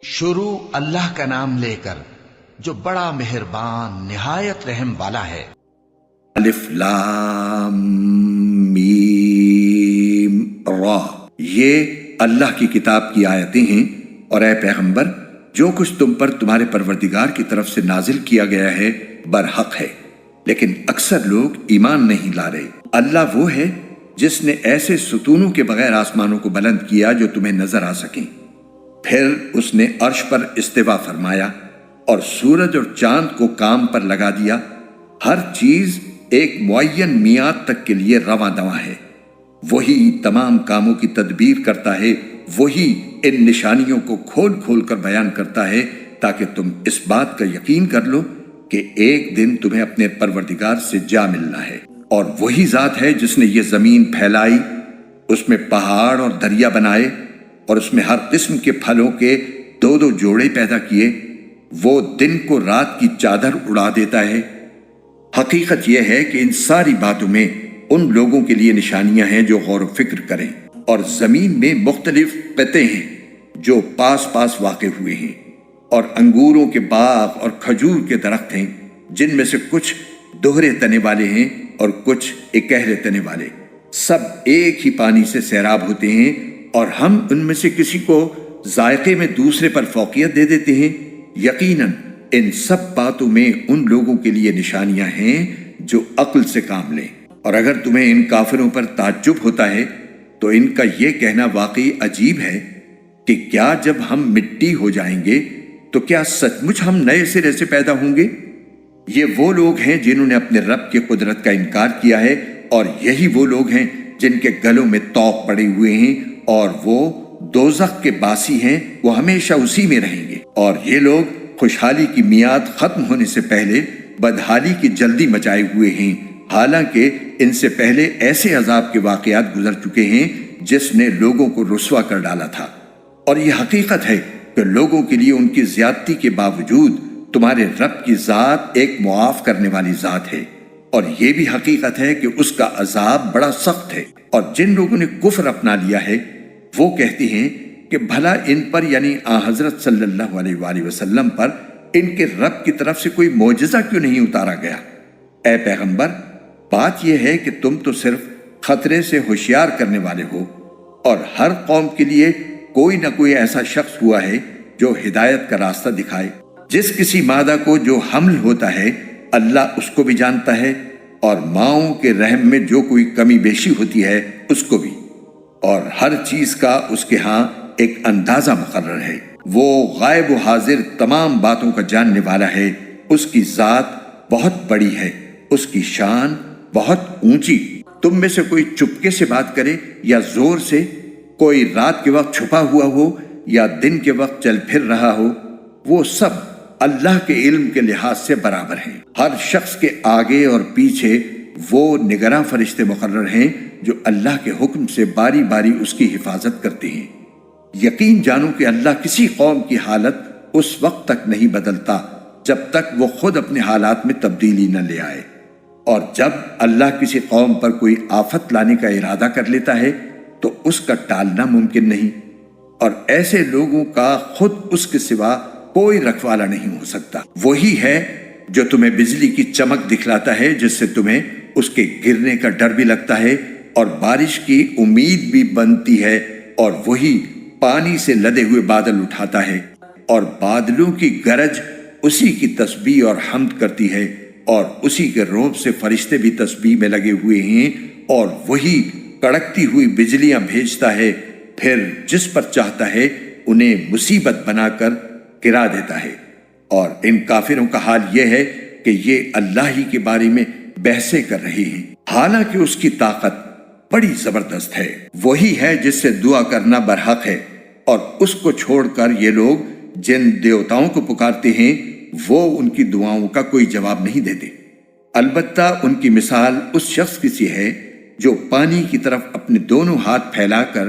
شروع اللہ کا نام لے کر جو بڑا مہربان نہایت رحم والا ہے۔ الف لام میم را، یہ اللہ کی کتاب کی آیتیں ہیں، اور اے پیغمبر جو کچھ تم پر تمہارے پروردگار کی طرف سے نازل کیا گیا ہے برحق ہے، لیکن اکثر لوگ ایمان نہیں لا رہے۔ اللہ وہ ہے جس نے ایسے ستونوں کے بغیر آسمانوں کو بلند کیا جو تمہیں نظر آ سکیں، پھر اس نے عرش پر استوا فرمایا اور سورج اور چاند کو کام پر لگا دیا، ہر چیز ایک معین میعاد تک کے لیے رواں دواں ہے۔ وہی تمام کاموں کی تدبیر کرتا ہے، وہی ان نشانیوں کو کھول کھول کر بیان کرتا ہے تاکہ تم اس بات کا یقین کر لو کہ ایک دن تمہیں اپنے پروردگار سے جا ملنا ہے۔ اور وہی ذات ہے جس نے یہ زمین پھیلائی، اس میں پہاڑ اور دریا بنائے اور اس میں ہر قسم کے پھلوں کے دو دو جوڑے پیدا کیے۔ وہ دن کو رات کی چادر اڑا دیتا ہے۔ حقیقت یہ ہے کہ ان ساری باتوں میں ان لوگوں کے لیے نشانیاں ہیں جو غور و فکر کریں، اور زمین میں مختلف قطعے ہیں جو پاس پاس واقع ہوئے ہیں، اور انگوروں کے باغ اور کھجور کے درخت ہیں جن میں سے کچھ دوہرے تنے والے ہیں اور کچھ اکہرے تنے والے، سب ایک ہی پانی سے سیراب ہوتے ہیں، اور ہم ان میں سے کسی کو ذائقے میں دوسرے پر فوقیت دے دیتے ہیں۔ یقیناً ان سب باتوں میں ان لوگوں کے لیے نشانیاں ہیں جو عقل سے کام لیں۔ اور اگر تمہیں ان کافروں پر تعجب ہوتا ہے تو ان کا یہ کہنا واقعی عجیب ہے کہ کیا جب ہم مٹی ہو جائیں گے تو کیا سچ مچ ہم نئے سرے سے پیدا ہوں گے؟ یہ وہ لوگ ہیں جنہوں نے اپنے رب کی قدرت کا انکار کیا ہے، اور یہی وہ لوگ ہیں جن کے گلوں میں طوق پڑے ہوئے ہیں، اور وہ دوزخ کے باسی ہیں، وہ ہمیشہ اسی میں رہیں گے۔ اور یہ لوگ خوشحالی کی میعاد ختم ہونے سے پہلے بدحالی کی جلدی مچائے ہوئے ہیں، حالانکہ ان سے پہلے ایسے عذاب کے واقعات گزر چکے ہیں جس نے لوگوں کو رسوا کر ڈالا تھا۔ اور یہ حقیقت ہے کہ لوگوں کے لیے ان کی زیادتی کے باوجود تمہارے رب کی ذات ایک معاف کرنے والی ذات ہے، اور یہ بھی حقیقت ہے کہ اس کا عذاب بڑا سخت ہے۔ اور جن لوگوں نے کفر اپنا لیا ہے وہ کہتے ہیں کہ بھلا ان پر یعنی حضرت صلی اللہ علیہ وآلہ وسلم پر ان کے رب کی طرف سے کوئی معجزہ کیوں نہیں اتارا گیا؟ اے پیغمبر، بات یہ ہے کہ تم تو صرف خطرے سے ہوشیار کرنے والے ہو، اور ہر قوم کے لیے کوئی نہ کوئی ایسا شخص ہوا ہے جو ہدایت کا راستہ دکھائے۔ جس کسی مادہ کو جو حمل ہوتا ہے اللہ اس کو بھی جانتا ہے، اور ماؤں کے رحم میں جو کوئی کمی بیشی ہوتی ہے اس کو بھی، اور ہر چیز کا اس کے ہاں ایک اندازہ مقرر ہے۔ وہ غائب و حاضر تمام باتوں کا جاننے والا ہے، اس کی ذات بہت بڑی ہے، اس کی شان بہت اونچی۔ تم میں سے کوئی چپکے سے بات کرے یا زور سے، کوئی رات کے وقت چھپا ہوا ہو یا دن کے وقت چل پھر رہا ہو، وہ سب اللہ کے علم کے لحاظ سے برابر ہیں۔ ہر شخص کے آگے اور پیچھے وہ نگراں فرشتے مقرر ہیں جو اللہ کے حکم سے باری باری اس کی حفاظت کرتے ہیں۔ یقین جانو کہ اللہ کسی قوم کی حالت اس وقت تک نہیں بدلتا جب تک وہ خود اپنے حالات میں تبدیلی نہ لے آئے، اور جب اللہ کسی قوم پر کوئی آفت لانے کا ارادہ کر لیتا ہے تو اس کا ٹالنا ممکن نہیں، اور ایسے لوگوں کا خود اس کے سوا کوئی رکھوالا نہیں ہو سکتا۔ وہی ہے جو تمہیں بجلی کی چمک دکھلاتا ہے جس سے تمہیں اس کے گرنے کا ڈر بھی لگتا ہے اور بارش کی امید بھی بنتی ہے، اور وہی پانی سے لدے ہوئے بادل اٹھاتا ہے، اور بادلوں کی گرج اسی کی تسبیح اور حمد کرتی ہے، اور اسی کے روب سے فرشتے بھی تسبیح میں لگے ہوئے ہیں، اور وہی کڑکتی ہوئی بجلیاں بھیجتا ہے، پھر جس پر چاہتا ہے انہیں مصیبت بنا کر گرا دیتا ہے۔ اور ان کافروں کا حال یہ ہے کہ یہ اللہ ہی کے بارے میں بحثیں کر رہے ہیں، حالانکہ اس کی طاقت بڑی زبردست ہے۔ وہی ہے جس سے دعا کرنا برحق ہے، اور اس کو چھوڑ کر یہ لوگ جن دیوتاؤں کو پکارتے ہیں وہ ان کی دعاؤں کا کوئی جواب نہیں دیتے۔ البتہ ان کی مثال اس شخص کی سی ہے جو پانی کی طرف اپنے دونوں ہاتھ پھیلا کر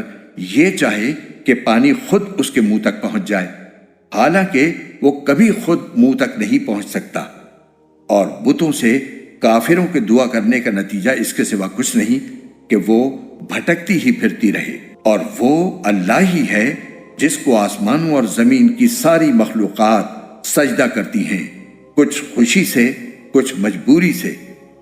یہ چاہے کہ پانی خود اس کے منہ تک پہنچ جائے، حالانکہ وہ کبھی خود منہ تک نہیں پہنچ سکتا۔ اور بتوں سے کافروں کے دعا کرنے کا نتیجہ اس کے سوا کچھ نہیں کہ وہ بھٹکتی ہی پھرتی رہے، اور وہ اللہ ہی ہے جس کو آسمانوں اور زمین کی ساری مخلوقات سجدہ کرتی ہیں، کچھ خوشی سے، کچھ مجبوری سے،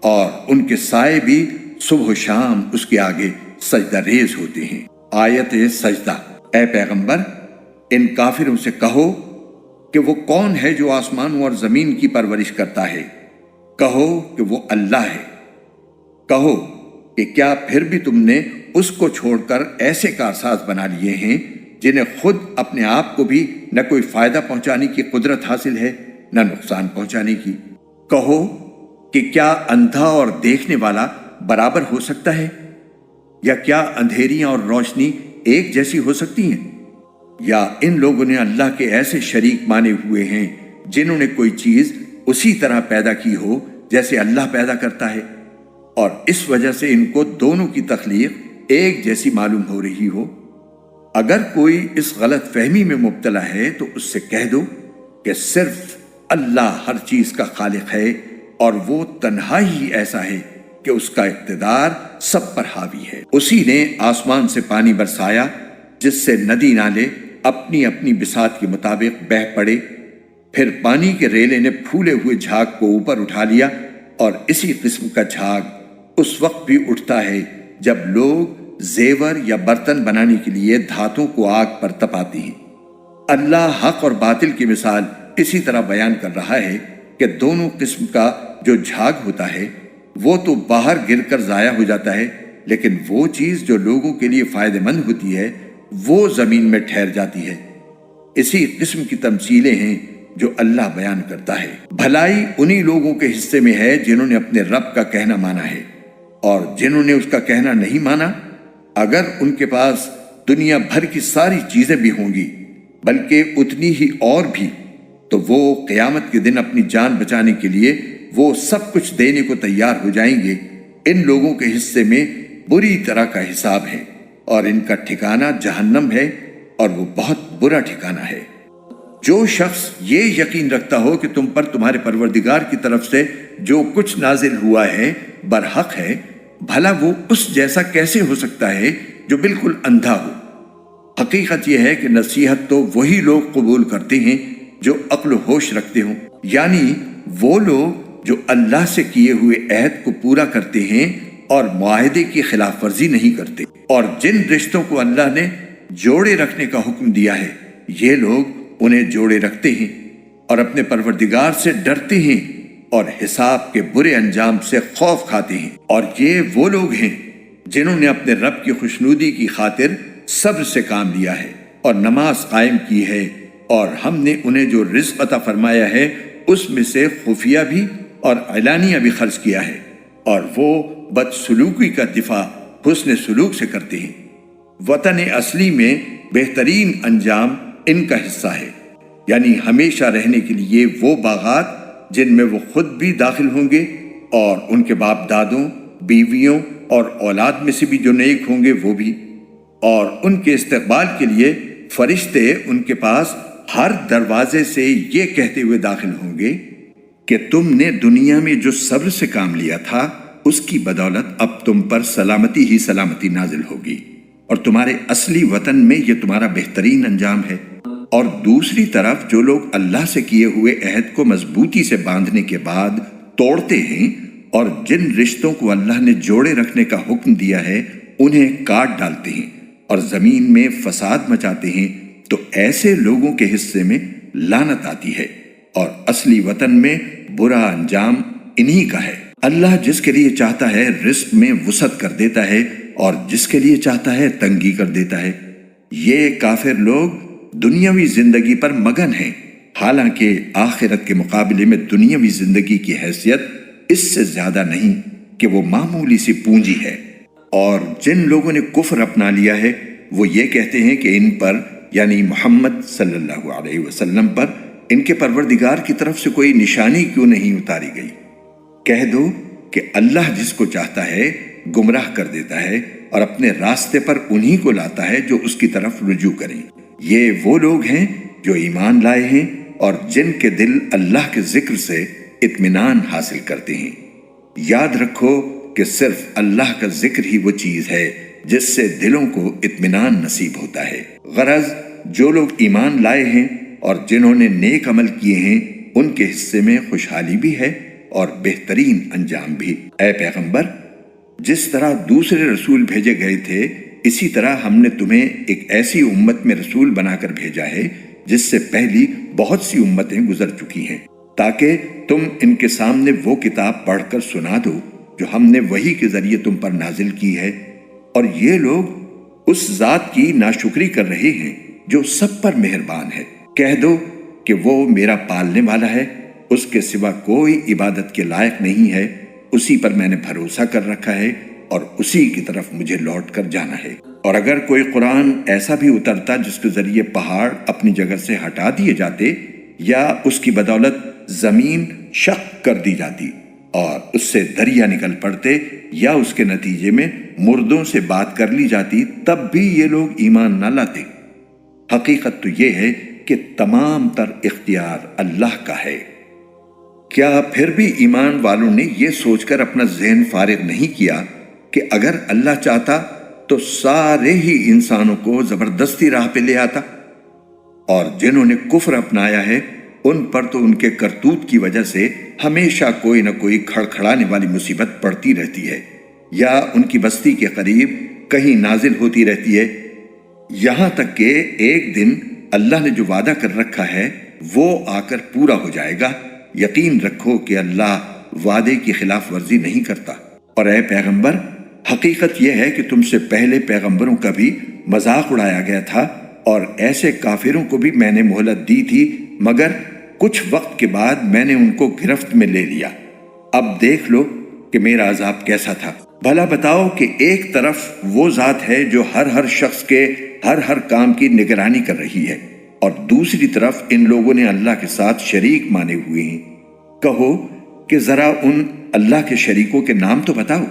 اور ان کے سائے بھی صبح و شام اس کے آگے سجدہ ریز ہوتے ہیں۔ آیت سجدہ۔ اے پیغمبر، ان کافروں سے کہو کہ وہ کون ہے جو آسمانوں اور زمین کی پرورش کرتا ہے؟ کہو کہ وہ اللہ ہے۔ کہو کہ کیا پھر بھی تم نے اس کو چھوڑ کر ایسے کارساز بنا لیے ہیں جنہیں خود اپنے آپ کو بھی نہ کوئی فائدہ پہنچانے کی قدرت حاصل ہے نہ نقصان پہنچانے کی؟ کہو کہ کیا اندھا اور دیکھنے والا برابر ہو سکتا ہے؟ یا کیا اندھیریاں اور روشنی ایک جیسی ہو سکتی ہیں؟ یا ان لوگوں نے اللہ کے ایسے شریک مانے ہوئے ہیں جنہوں نے کوئی چیز اسی طرح پیدا کی ہو جیسے اللہ پیدا کرتا ہے، اور اس وجہ سے ان کو دونوں کی تخلیق ایک جیسی معلوم ہو رہی ہو؟ اگر کوئی اس غلط فہمی میں مبتلا ہے تو اس سے کہہ دو کہ صرف اللہ ہر چیز کا خالق ہے، اور وہ تنہا ہی ایسا ہے کہ اس کا اقتدار سب پر حاوی ہے۔ اسی نے آسمان سے پانی برسایا جس سے ندی نالے اپنی اپنی بساط کے مطابق بہہ پڑے، پھر پانی کے ریلے نے پھولے ہوئے جھاگ کو اوپر اٹھا لیا، اور اسی قسم کا جھاگ اس وقت بھی اٹھتا ہے جب لوگ زیور یا برتن بنانے کے لیے دھاتوں کو آگ پر تپاتے ہیں۔ اللہ حق اور باطل کی مثال اسی طرح بیان کر رہا ہے کہ دونوں قسم کا جو جھاگ ہوتا ہے وہ تو باہر گر کر ضائع ہو جاتا ہے، لیکن وہ چیز جو لوگوں کے لیے فائدہ مند ہوتی ہے وہ زمین میں ٹھہر جاتی ہے۔ اسی قسم کی تمثیلیں ہیں جو اللہ بیان کرتا ہے۔ بھلائی انہی لوگوں کے حصے میں ہے جنہوں نے اپنے رب کا کہنا مانا ہے، اور جنہوں نے اس کا کہنا نہیں مانا، اگر ان کے پاس دنیا بھر کی ساری چیزیں بھی ہوں گی بلکہ اتنی ہی اور بھی، تو وہ قیامت کے دن اپنی جان بچانے کے لیے وہ سب کچھ دینے کو تیار ہو جائیں گے۔ ان لوگوں کے حصے میں بری طرح کا حساب ہے، اور ان کا ٹھکانہ جہنم ہے، اور وہ بہت برا ٹھکانہ ہے۔ جو شخص یہ یقین رکھتا ہو کہ تم پر تمہارے پروردگار کی طرف سے جو کچھ نازل ہوا ہے برحق ہے، بھلا وہ اس جیسا کیسے ہو سکتا ہے جو بالکل اندھا ہو؟ حقیقت یہ ہے کہ نصیحت تو وہی لوگ قبول کرتے ہیں جو عقل و ہوش رکھتے ہوں، یعنی وہ لوگ جو اللہ سے کیے ہوئے عہد کو پورا کرتے ہیں اور معاہدے کی خلاف ورزی نہیں کرتے، اور جن رشتوں کو اللہ نے جوڑے رکھنے کا حکم دیا ہے یہ لوگ انہیں جوڑے رکھتے ہیں اور اپنے پروردگار سے ڈرتے ہیں اور حساب کے برے انجام سے خوف کھاتے ہیں۔ اور یہ وہ لوگ ہیں جنہوں نے اپنے رب کی خوشنودی کی خاطر صبر سے کام لیا ہے اور نماز قائم کی ہے، اور ہم نے انہیں جو رزق عطا فرمایا ہے اس میں سے خفیہ بھی اور علانیہ بھی خرچ کیا ہے، اور وہ بدسلوکی کا دفاع حسن سلوک سے کرتے ہیں۔ وطن اصلی میں بہترین انجام ان کا حصہ ہے، یعنی ہمیشہ رہنے کے لیے وہ باغات جن میں وہ خود بھی داخل ہوں گے، اور ان کے باپ دادوں، بیویوں اور اولاد میں سے بھی جو نیک ہوں گے وہ بھی، اور ان کے استقبال کے لیے فرشتے ان کے پاس ہر دروازے سے یہ کہتے ہوئے داخل ہوں گے کہ تم نے دنیا میں جو صبر سے کام لیا تھا اس کی بدولت اب تم پر سلامتی ہی سلامتی نازل ہوگی، اور تمہارے اصلی وطن میں یہ تمہارا بہترین انجام ہے۔ اور دوسری طرف جو لوگ اللہ سے کیے ہوئے عہد کو مضبوطی سے باندھنے کے بعد توڑتے ہیں اور جن رشتوں کو اللہ نے جوڑے رکھنے کا حکم دیا ہے انہیں کاٹ ڈالتے ہیں اور زمین میں فساد مچاتے ہیں، تو ایسے لوگوں کے حصے میں لعنت آتی ہے، اور اصلی وطن میں برا انجام انہی کا ہے۔ اللہ جس کے لیے چاہتا ہے رزق میں وسعت کر دیتا ہے، اور جس کے لیے چاہتا ہے تنگی کر دیتا ہے۔ یہ کافر لوگ دنیاوی زندگی پر مگن ہیں، حالانکہ آخرت کے مقابلے میں دنیاوی زندگی کی حیثیت اس سے زیادہ نہیں کہ وہ معمولی سی پونجی ہے۔ اور جن لوگوں نے کفر اپنا لیا ہے وہ یہ کہتے ہیں کہ ان پر، یعنی محمد صلی اللہ علیہ وسلم پر، ان کے پروردگار کی طرف سے کوئی نشانی کیوں نہیں اتاری گئی؟ کہہ دو کہ اللہ جس کو چاہتا ہے گمراہ کر دیتا ہے اور اپنے راستے پر انہی کو لاتا ہے جو اس کی طرف رجوع کریں۔ یہ وہ لوگ ہیں جو ایمان لائے ہیں اور جن کے دل اللہ کے ذکر سے اطمینان حاصل کرتے ہیں۔ یاد رکھو کہ صرف اللہ کا ذکر ہی وہ چیز ہے جس سے دلوں کو اطمینان نصیب ہوتا ہے۔ غرض جو لوگ ایمان لائے ہیں اور جنہوں نے نیک عمل کیے ہیں ان کے حصے میں خوشحالی بھی ہے اور بہترین انجام بھی۔ اے پیغمبر، جس طرح دوسرے رسول بھیجے گئے تھے اسی طرح ہم نے تمہیں ایک ایسی امت میں رسول بنا کر بھیجا ہے جس سے پہلی بہت سی امتیں گزر چکی ہیں، تاکہ تم ان کے سامنے وہ کتاب پڑھ کر سنا دو جو ہم نے وحی کے ذریعے تم پر نازل کی ہے، اور یہ لوگ اس ذات کی ناشکری کر رہے ہیں جو سب پر مہربان ہے۔ کہہ دو کہ وہ میرا پالنے والا ہے، اس کے سوا کوئی عبادت کے لائق نہیں ہے، اسی پر میں نے بھروسہ کر رکھا ہے اور اسی کی طرف مجھے لوٹ کر جانا ہے۔ اور اگر کوئی قرآن ایسا بھی اترتا جس کے ذریعے پہاڑ اپنی جگہ سے ہٹا دیے جاتے یا اس کی بدولت زمین شق کر دی جاتی اور اس سے دریا نکل پڑتے یا اس کے نتیجے میں مردوں سے بات کر لی جاتی، تب بھی یہ لوگ ایمان نہ لاتے۔ حقیقت تو یہ ہے کہ تمام تر اختیار اللہ کا ہے۔ کیا پھر بھی ایمان والوں نے یہ سوچ کر اپنا ذہن فارغ نہیں کیا کہ اگر اللہ چاہتا تو سارے ہی انسانوں کو زبردستی راہ پہ لے آتا؟ اور جنہوں نے کفر اپنایا ہے ان پر تو ان کے کرتوت کی وجہ سے ہمیشہ کوئی نہ کوئی کھڑکھڑانے والی مصیبت پڑتی رہتی ہے، یا ان کی بستی کے قریب کہیں نازل ہوتی رہتی ہے، یہاں تک کہ ایک دن اللہ نے جو وعدہ کر رکھا ہے وہ آ کر پورا ہو جائے گا۔ یقین رکھو کہ اللہ وعدے کی خلاف ورزی نہیں کرتا۔ اور اے پیغمبر، حقیقت یہ ہے کہ تم سے پہلے پیغمبروں کا بھی مذاق اڑایا گیا تھا، اور ایسے کافروں کو بھی میں نے مہلت دی تھی، مگر کچھ وقت کے بعد میں نے ان کو گرفت میں لے لیا۔ اب دیکھ لو کہ میرا عذاب کیسا تھا۔ بھلا بتاؤ کہ ایک طرف وہ ذات ہے جو ہر شخص کے ہر کام کی نگرانی کر رہی ہے، اور دوسری طرف ان لوگوں نے اللہ کے ساتھ شریک مانے ہوئے ہیں۔ کہو کہ ذرا ان اللہ کے شریکوں کے نام تو بتاؤ۔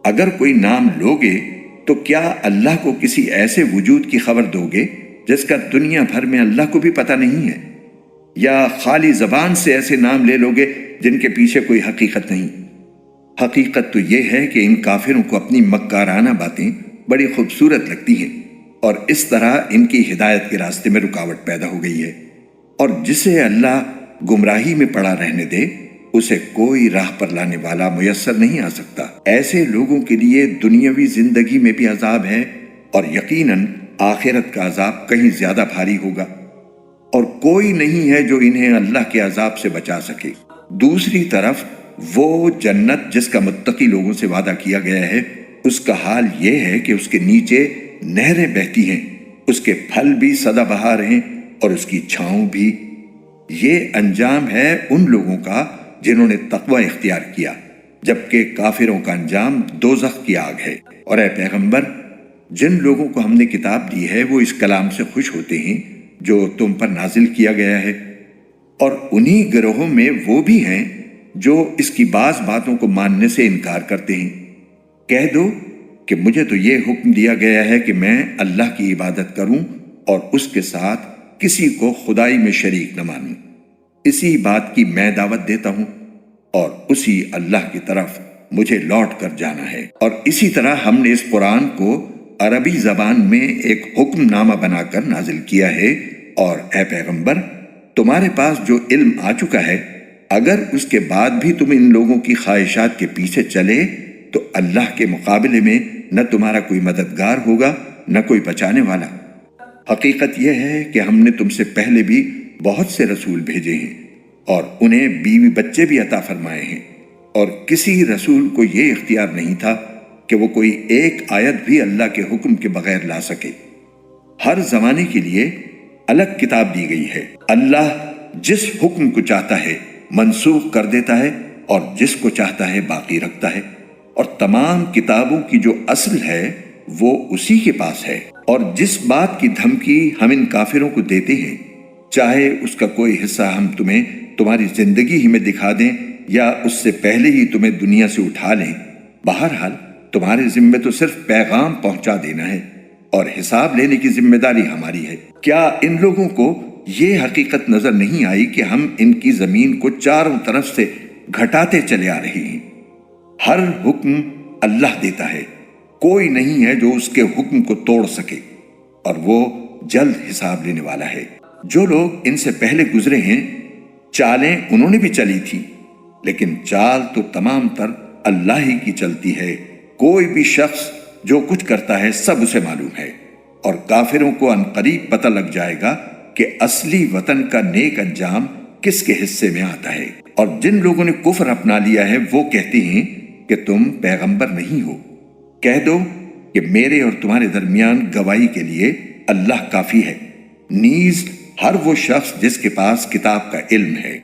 اگر کوئی نام لوگے تو کیا اللہ کو کسی ایسے وجود کی خبر دو گے جس کا دنیا بھر میں اللہ کو بھی پتہ نہیں ہے؟ یا خالی زبان سے ایسے نام لے لوگے جن کے پیچھے کوئی حقیقت نہیں؟ حقیقت تو یہ ہے کہ ان کافروں کو اپنی مکارانہ باتیں بڑی خوبصورت لگتی ہیں، اور اس طرح ان کی ہدایت کے راستے میں رکاوٹ پیدا ہو گئی ہے۔ اور جسے اللہ گمراہی میں پڑا رہنے دے اسے کوئی راہ پر لانے والا میسر نہیں آ سکتا۔ ایسے لوگوں کے لیے دنیاوی زندگی میں بھی عذاب ہے، اور یقیناً آخرت کا عذاب کہیں زیادہ بھاری ہوگا، اور کوئی نہیں ہے جو انہیں اللہ کے عذاب سے بچا سکے۔ دوسری طرف وہ جنت جس کا متقی لوگوں سے وعدہ کیا گیا ہے، اس کا حال یہ ہے کہ اس کے نیچے نہریں بہتی ہیں، اس کے پھل بھی سدا بہار ہیں اور اس کی چھاؤں بھی۔ یہ انجام ہے ان لوگوں کا جنہوں نے تقوی اختیار کیا، جبکہ کافروں کا انجام دوزخ کی آگ ہے۔ اور اے پیغمبر، جن لوگوں کو ہم نے کتاب دی ہے وہ اس کلام سے خوش ہوتے ہیں جو تم پر نازل کیا گیا ہے، اور انہی گروہوں میں وہ بھی ہیں جو اس کی بعض باتوں کو ماننے سے انکار کرتے ہیں۔ کہہ دو کہ مجھے تو یہ حکم دیا گیا ہے کہ میں اللہ کی عبادت کروں اور اس کے ساتھ کسی کو خدائی میں شریک نہ مانوں۔ اسی بات کی میں دعوت دیتا ہوں، اور اسی اللہ کی طرف مجھے لوٹ کر جانا ہے۔ اور اسی طرح ہم نے اس قرآن کو عربی زبان میں ایک حکم نامہ بنا کر نازل کیا ہے، اور اے پیغمبر، تمہارے پاس جو علم آ چکا ہے، اگر اس کے بعد بھی تم ان لوگوں کی خواہشات کے پیچھے چلے تو اللہ کے مقابلے میں نہ تمہارا کوئی مددگار ہوگا نہ کوئی بچانے والا۔ حقیقت یہ ہے کہ ہم نے تم سے پہلے بھی بہت سے رسول بھیجے ہیں اور انہیں بیوی بچے بھی عطا فرمائے ہیں، اور کسی رسول کو یہ اختیار نہیں تھا کہ وہ کوئی ایک آیت بھی اللہ کے حکم کے بغیر لا سکے۔ ہر زمانے کے لیے الگ کتاب دی گئی ہے۔ اللہ جس حکم کو چاہتا ہے منسوخ کر دیتا ہے اور جس کو چاہتا ہے باقی رکھتا ہے، اور تمام کتابوں کی جو اصل ہے وہ اسی کے پاس ہے۔ اور جس بات کی دھمکی ہم ان کافروں کو دیتے ہیں، چاہے اس کا کوئی حصہ ہم تمہیں تمہاری زندگی ہی میں دکھا دیں یا اس سے پہلے ہی تمہیں دنیا سے اٹھا لیں، بہرحال تمہارے ذمے تو صرف پیغام پہنچا دینا ہے، اور حساب لینے کی ذمہ داری ہماری ہے۔ کیا ان لوگوں کو یہ حقیقت نظر نہیں آئی کہ ہم ان کی زمین کو چاروں طرف سے گھٹاتے چلے آ رہے ہیں؟ ہر حکم اللہ دیتا ہے، کوئی نہیں ہے جو اس کے حکم کو توڑ سکے، اور وہ جلد حساب لینے والا ہے۔ جو لوگ ان سے پہلے گزرے ہیں چالیں انہوں نے بھی چلی تھی، لیکن چال تو تمام تر اللہ ہی کی چلتی ہے۔ کوئی بھی شخص جو کچھ کرتا ہے سب اسے معلوم ہے، اور کافروں کو عنقریب پتہ لگ جائے گا کہ اصلی وطن کا نیک انجام کس کے حصے میں آتا ہے۔ اور جن لوگوں نے کفر اپنا لیا ہے وہ کہتے ہیں کہ تم پیغمبر نہیں ہو۔ کہہ دو کہ میرے اور تمہارے درمیان گواہی کے لیے اللہ کافی ہے، نیز ہر وہ شخص جس کے پاس کتاب کا علم ہے۔